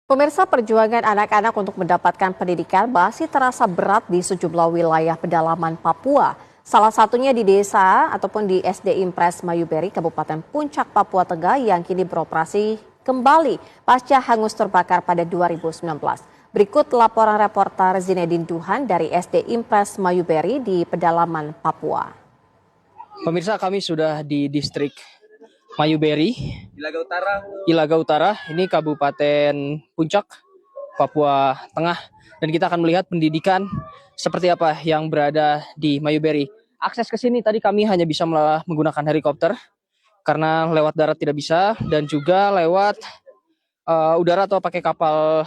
Pemirsa, perjuangan anak-anak untuk mendapatkan pendidikan masih terasa berat di sejumlah wilayah pedalaman Papua. Salah satunya di desa ataupun di SD Impres Mayuberi, Kabupaten Puncak, Papua Tengah yang kini beroperasi kembali pasca hangus terbakar pada 2019. Berikut laporan reporter Zinedine Duhan dari SD Impres Mayuberi di pedalaman Papua. Pemirsa, kami sudah di distrik Mayuberi, Ilaga Utara, ini Kabupaten Puncak, Papua Tengah. Dan kita akan melihat pendidikan seperti apa yang berada di Mayuberi. Akses ke sini tadi kami hanya bisa menggunakan helikopter, karena lewat darat tidak bisa, dan juga lewat udara atau pakai kapal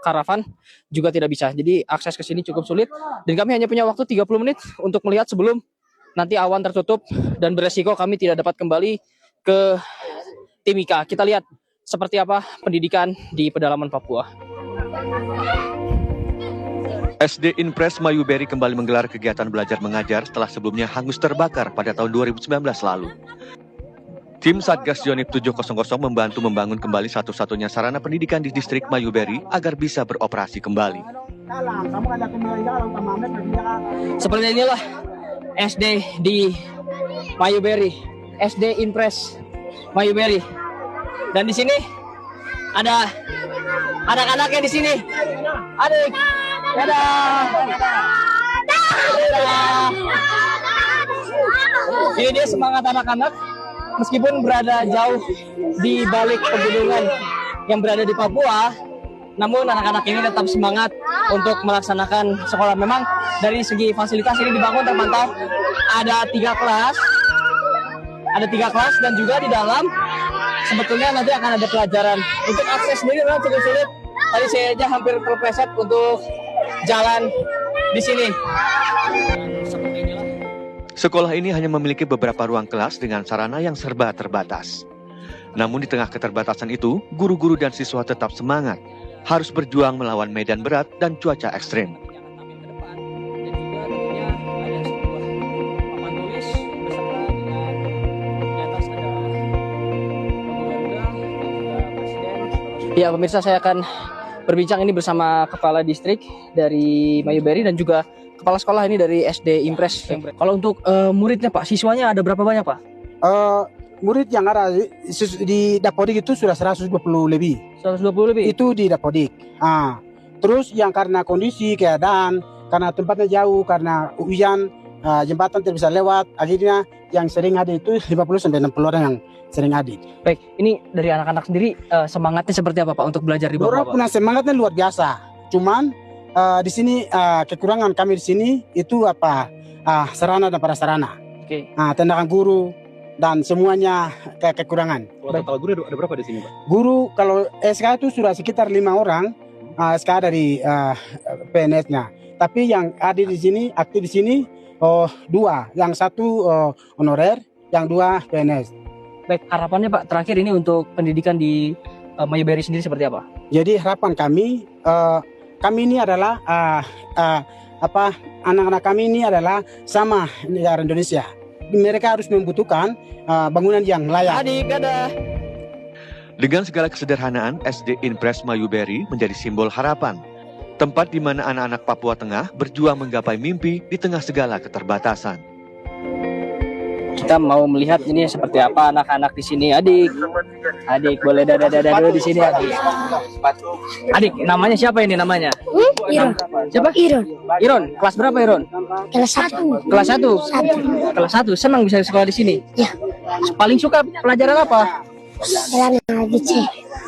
karavan juga tidak bisa. Jadi akses ke sini cukup sulit, dan kami hanya punya waktu 30 menit untuk melihat sebelum nanti awan tertutup dan beresiko kami tidak dapat kembali ke Timika. Kita lihat seperti apa pendidikan di pedalaman Papua. SD Impres Mayuberi kembali menggelar kegiatan belajar mengajar setelah sebelumnya hangus terbakar pada tahun 2019 lalu. Tim Satgas Yonif 700 membantu membangun kembali satu-satunya sarana pendidikan di distrik Mayuberi agar bisa beroperasi kembali. Seperti inilah SD di Mayuberi, SD Impres Mayuberi. Dan di sini ada anak-anaknya di sini. Adik, dadah. Ini dia semangat anak-anak meskipun berada jauh di balik pegunungan yang berada di Papua, namun anak-anak ini tetap semangat untuk melaksanakan sekolah. Memang dari segi fasilitas ini dibangun terpantau ada 3 kelas. Ada 3 kelas dan juga di dalam sebetulnya nanti akan ada pelajaran. Untuk akses sendiri memang cukup sulit. Tadi saya aja hampir terpleset untuk jalan di sini. Sekolah ini hanya memiliki beberapa ruang kelas dengan sarana yang serba terbatas. Namun di tengah keterbatasan itu, guru-guru dan siswa tetap semangat, harus berjuang melawan medan berat dan cuaca ekstrim. Ya pemirsa, saya akan berbincang ini bersama kepala distrik dari Mayuberi dan juga kepala sekolah ini dari SD Impres. Kalau untuk muridnya Pak, siswanya ada berapa banyak Pak? Murid yang ada di Dapodik itu sudah 120 lebih. 120 lebih? Itu di Dapodik. Terus yang karena kondisi, keadaan, karena tempatnya jauh, karena hujan, jembatan tidak bisa lewat, akhirnya yang sering ada itu 50-60 orang yang sering hadir. Baik, ini dari anak-anak sendiri semangatnya seperti apa Pak untuk belajar di Papua? Orang punya semangatnya luar biasa. Cuman di sini kekurangan kami di sini itu sarana dan prasarana. Oke. Tindakan guru dan semuanya kekurangan. Total guru ada berapa di sini, Pak? Guru kalau SK itu sudah sekitar 5 orang SK dari PNS-nya. Tapi yang ada di sini aktif di sini 2, yang 1 honorer, yang 2 PNS. Baik, harapannya Pak terakhir ini untuk pendidikan di Mayuberi sendiri seperti apa? Jadi harapan kami ini adalah anak-anak kami ini adalah sama negara Indonesia. Mereka harus membutuhkan bangunan yang layak. Adik, dadah. Dengan segala kesederhanaan, SD Impres Mayuberi menjadi simbol harapan. Tempat di mana anak-anak Papua Tengah berjuang menggapai mimpi di tengah segala keterbatasan. Kita mau melihat ini seperti apa anak-anak di sini. Adik boleh dadah dulu di sini adik. Adik, namanya siapa ini namanya? Iron. Siapa? Iron. Kelas berapa Iron? Kelas 1. Kelas 1. Kelas 1. Senang bisa sekolah di sini? Ya. Paling suka pelajaran apa? Pelajaran ABC.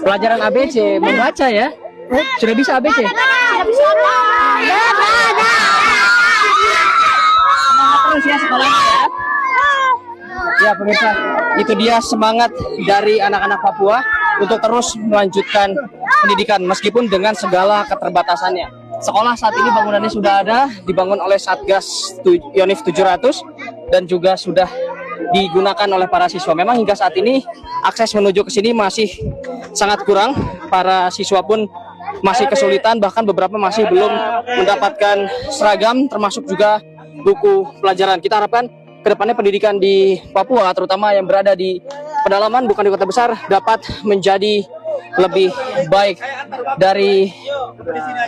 Pelajaran ABC, membaca ya? Sudah bisa ABC? Sudah bisa. Semangat terus ya sekolahnya ya. Ya pemirsa, itu dia semangat dari anak-anak Papua untuk terus melanjutkan pendidikan meskipun dengan segala keterbatasannya. Sekolah saat ini bangunannya sudah ada, dibangun oleh Satgas Yonif 700 dan juga sudah digunakan oleh para siswa. Memang hingga saat ini akses menuju ke sini masih sangat kurang, para siswa pun masih kesulitan, bahkan beberapa masih belum mendapatkan seragam termasuk juga buku pelajaran. Kita harapkan kedepannya pendidikan di Papua, terutama yang berada di pedalaman bukan di kota besar, dapat menjadi lebih baik dari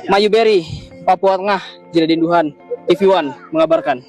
Mayuberi, Papua Tengah. Jadi Duhan, TV One mengabarkan.